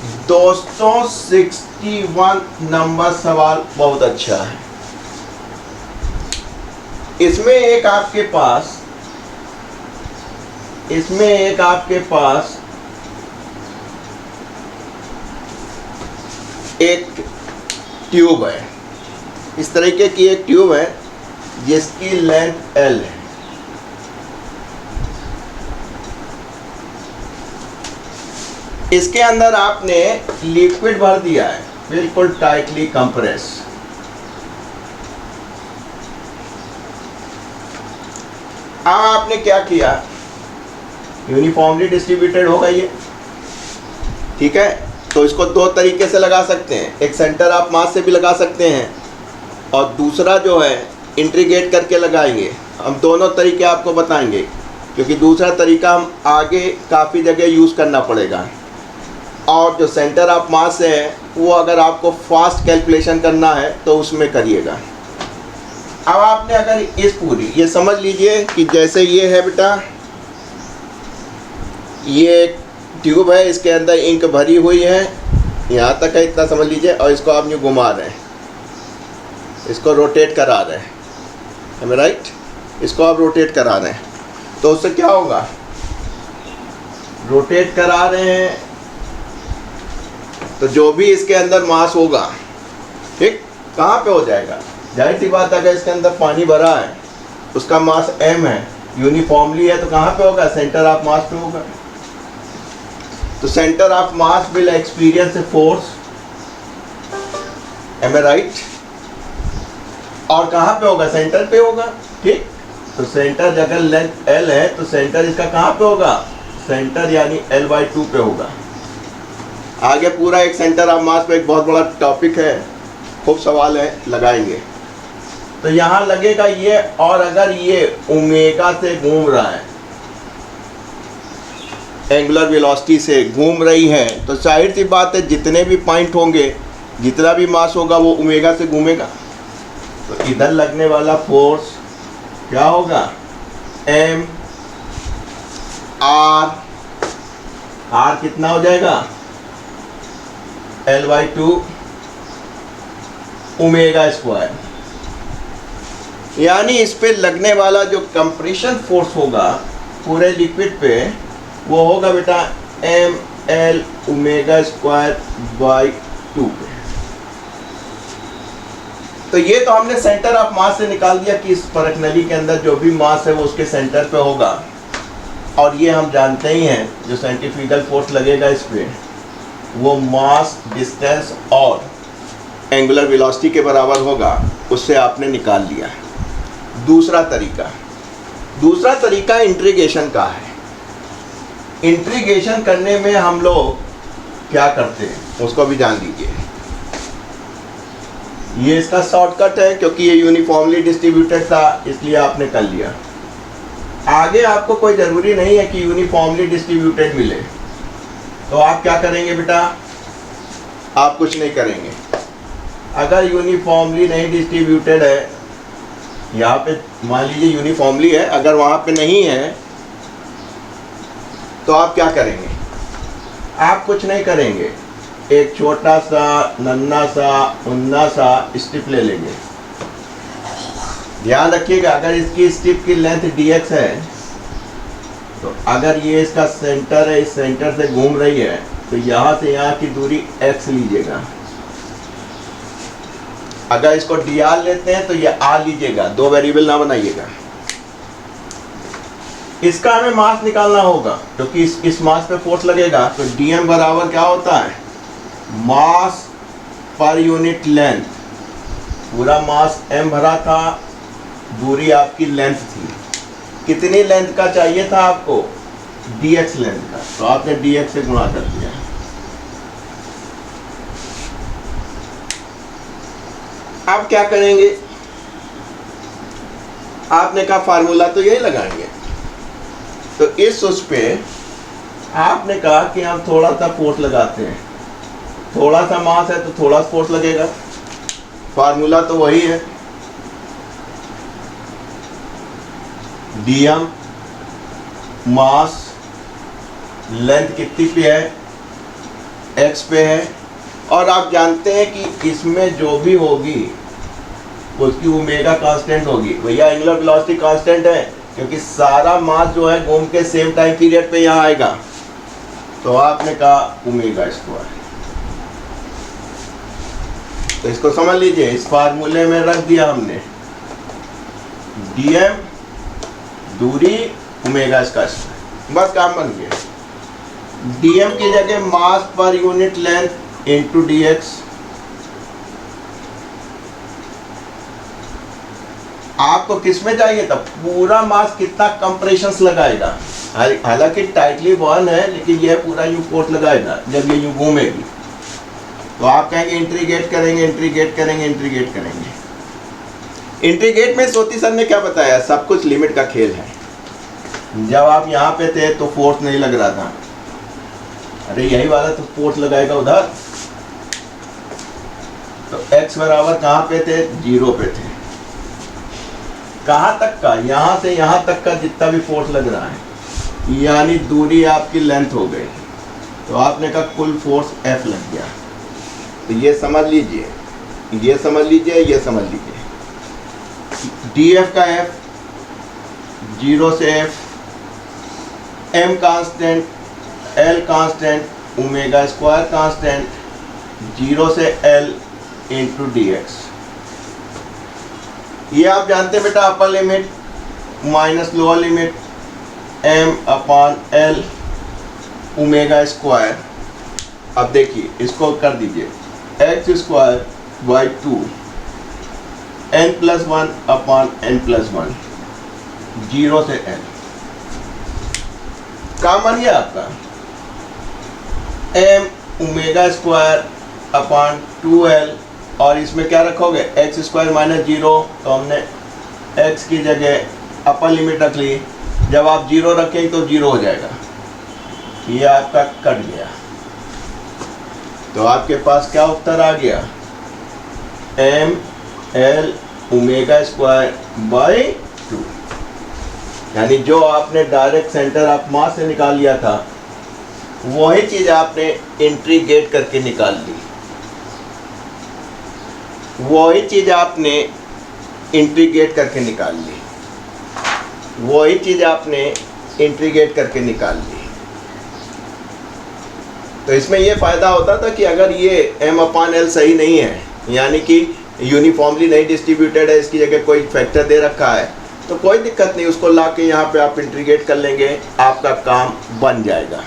दोस्तों 61 नंबर सवाल बहुत अच्छा है। इसमें एक आपके पास एक ट्यूब है। इस तरीके की एक ट्यूब है जिसकी लेंथ L है। इसके अंदर आपने लिक्विड भर दिया है, बिल्कुल टाइटली कंप्रेस। अब आपने क्या किया, यूनिफॉर्मली डिस्ट्रीब्यूटेड होगा ये, ठीक है। तो इसको दो तरीके से लगा सकते हैं, एक सेंटर ऑफ मास से भी लगा सकते हैं और दूसरा जो है इंटीग्रेट करके लगाएंगे। हम दोनों तरीके आपको बताएंगे क्योंकि दूसरा तरीका हम आगे काफ़ी जगह यूज़ करना पड़ेगा। और जो सेंटर ऑफ मास है वो अगर आपको फास्ट कैलकुलेशन करना है तो उसमें करिएगा। अब आपने अगर इस पूरी ये समझ लीजिए कि जैसे ये है बेटा, ये एक ट्यूब है, इसके अंदर इंक भरी हुई है, यहाँ तक है, इतना समझ लीजिए। और इसको आप यूँ घुमा रहे हैं, इसको रोटेट करा रहे हैं, हमें राइट, इसको आप रोटेट करा रहे हैं। तो उससे क्या होगा, रोटेट करा रहे हैं तो जो भी इसके अंदर मास होगा, ठीक, कहाँ पे हो जाएगा, जाहिर सी बात, अगर इसके अंदर पानी भरा है उसका मास m है, यूनिफॉर्मली है, तो कहाँ पे होगा, सेंटर ऑफ मास पे होगा। तो centre of mass will experience a force, am I right, और कहाँ पे होगा, सेंटर पे होगा, ठीक। तो सेंटर अगर लेंथ L है तो सेंटर इसका कहाँ पे होगा, सेंटर यानी L/2 पे होगा। आगे पूरा एक सेंटर ऑफ मास पे एक बहुत बड़ा टॉपिक है, खूब सवाल है, लगाएंगे। तो यहाँ लगेगा ये, और अगर ये ओमेगा से घूम रहा है, एंगुलर वेलोसिटी से घूम रही है, तो जाहिर सी बात है जितने भी पॉइंट होंगे, जितना भी मास होगा वो ओमेगा से घूमेगा। तो इधर लगने वाला फोर्स क्या होगा, m r कितना हो जाएगा, L/2 ओमेगा स्क्वायर। यानी इस पे लगने वाला जो कंप्रेशन फोर्स होगा पूरे लिक्विड पे, वो होगा बेटा mL ओमेगा स्क्वायर बाई 2 पे। तो ये तो हमने सेंटर ऑफ मास से निकाल दिया कि इस परख नली के अंदर जो भी मास है वो उसके सेंटर पे होगा। और ये हम जानते ही हैं जो सेंट्रीफ्यूगल फोर्स लगेगा इस पे, वो मास, डिस्टेंस और एंगुलर वेलोसिटी के बराबर होगा, उससे आपने निकाल लिया। दूसरा तरीका इंटीग्रेशन का है। इंटीग्रेशन करने में हम लोग क्या करते हैं उसको भी जान लीजिए। ये इसका शॉर्टकट है क्योंकि ये यूनिफॉर्मली डिस्ट्रीब्यूटेड था, इसलिए आपने कर लिया। आगे आपको कोई ज़रूरी नहीं है कि यूनिफॉर्मली डिस्ट्रीब्यूटेड मिले, तो आप क्या करेंगे बेटा, आप कुछ नहीं करेंगे। अगर यूनिफॉर्मली नहीं डिस्ट्रीब्यूटेड है, यहाँ पे मान लीजिए यूनिफॉर्मली है, अगर वहाँ पे नहीं है तो आप क्या करेंगे, आप कुछ नहीं करेंगे, एक छोटा सा नन्ना सा उन्ना सा स्ट्रिप ले लेंगे। ध्यान रखिएगा, अगर इसकी स्ट्रिप की लेंथ dx है तो अगर ये इसका सेंटर है, इस सेंटर से घूम रही है, तो यहाँ से यहाँ की दूरी x लीजिएगा। अगर इसको dr लेते हैं तो ये r लीजिएगा, दो वेरिएबल ना बनाइएगा। इसका हमें मास निकालना होगा क्योंकि इस मास पे फोर्स लगेगा। तो dm बराबर क्या होता है, मास पर यूनिट लेंथ। पूरा मास m भरा था, दूरी आपकी लेंथ थी, कितनी लेंथ का चाहिए था आपको, dx लेंथ का, तो आपने dx से गुणा कर दिया। अब क्या करेंगे, आपने कहा फार्मूला तो यही लगाएंगे, तो उस पे आपने कहा कि हम थोड़ा सा फोर्स लगाते हैं, थोड़ा सा मास है तो थोड़ा सा फोर्स लगेगा, फार्मूला तो वही है, dm मास, लेंथ कितनी पे है एक्स पे है, और आप जानते हैं कि इसमें जो भी होगी उसकी ओमेगा कांस्टेंट होगी। भैया एंगुलर वेलोसिटी कांस्टेंट है, क्योंकि सारा मास जो है घूम के सेम टाइम पीरियड पे यहाँ आएगा। तो आपने कहा ओमेगा स्क्वायर। तो इसको समझ लीजिए, इस फार्मूले में रख दिया हमने dm दूरी ओमेगा स्क्वायर, बस काम बन गया। dm की जगह मास per unit length into dx। आपको किस में चाहिए था, पूरा मास कितना कंप्रेशंस लगाएगा। हालांकि टाइटली बॉर्न है, लेकिन यह पूरा यूं फोर्स लगाएगा जब ये यूं घूमेगी। तो आप कहेंगे इंट्रीगेट करेंगे, इंट्रीगेट करेंगे, इंट्रीगेट करेंगे। इंट्रीगेट में सोती सर ने क्या बताया, सब कुछ लिमिट का खेल है। जब आप यहाँ पे थे तो फोर्स नहीं लग रहा था, अरे यही वाला तो फोर्स लगाएगा उधर। तो x बराबर कहाँ पे थे, 0 पे थे। कहाँ तक का, यहाँ से यहाँ तक का जितना भी फोर्स लग रहा है, यानी दूरी आपकी लेंथ हो गई। तो आपने कहा कुल फोर्स F लग गया। तो ये समझ लीजिए, ये समझ लीजिए, ये समझ लीजिए। df का F 0 से F, m constant, l constant, omega square constant, 0 से l इंटू dx। ये आप जानते हैं बेटा, upper limit minus lower limit m upon l omega square. अब देखिए इसको कर दीजिए, x square by 2 n+1 upon n+1, 0 से n। काम बन गया आपका, m omega square upon 2l, और इसमें क्या रखोगे, एक्स स्क्वायर माइनस 0। तो हमने x की जगह अपर लिमिट रख ली। जब आप 0 रखेंगे तो 0 हो जाएगा, ये आपका कट गया। तो आपके पास क्या उत्तर आ गया, m l omega square by 2। यानी जो आपने डायरेक्ट सेंटर ऑफ मास से निकाल लिया था, वही चीज आपने इंट्रीगेट करके निकाल ली। वही चीज आपने इंट्रीगेट करके निकाल ली, वही चीज आपने इंट्रीगेट करके निकाल ली। तो इसमें ये फायदा होता था कि अगर ये m/l सही नहीं है, यानी कि यूनिफॉर्मली नहीं डिस्ट्रीब्यूटेड है, इसकी जगह कोई फैक्टर दे रखा है, तो कोई दिक्कत नहीं, उसको ला के यहाँ पे आप इंट्रीगेट कर लेंगे, आपका काम बन जाएगा।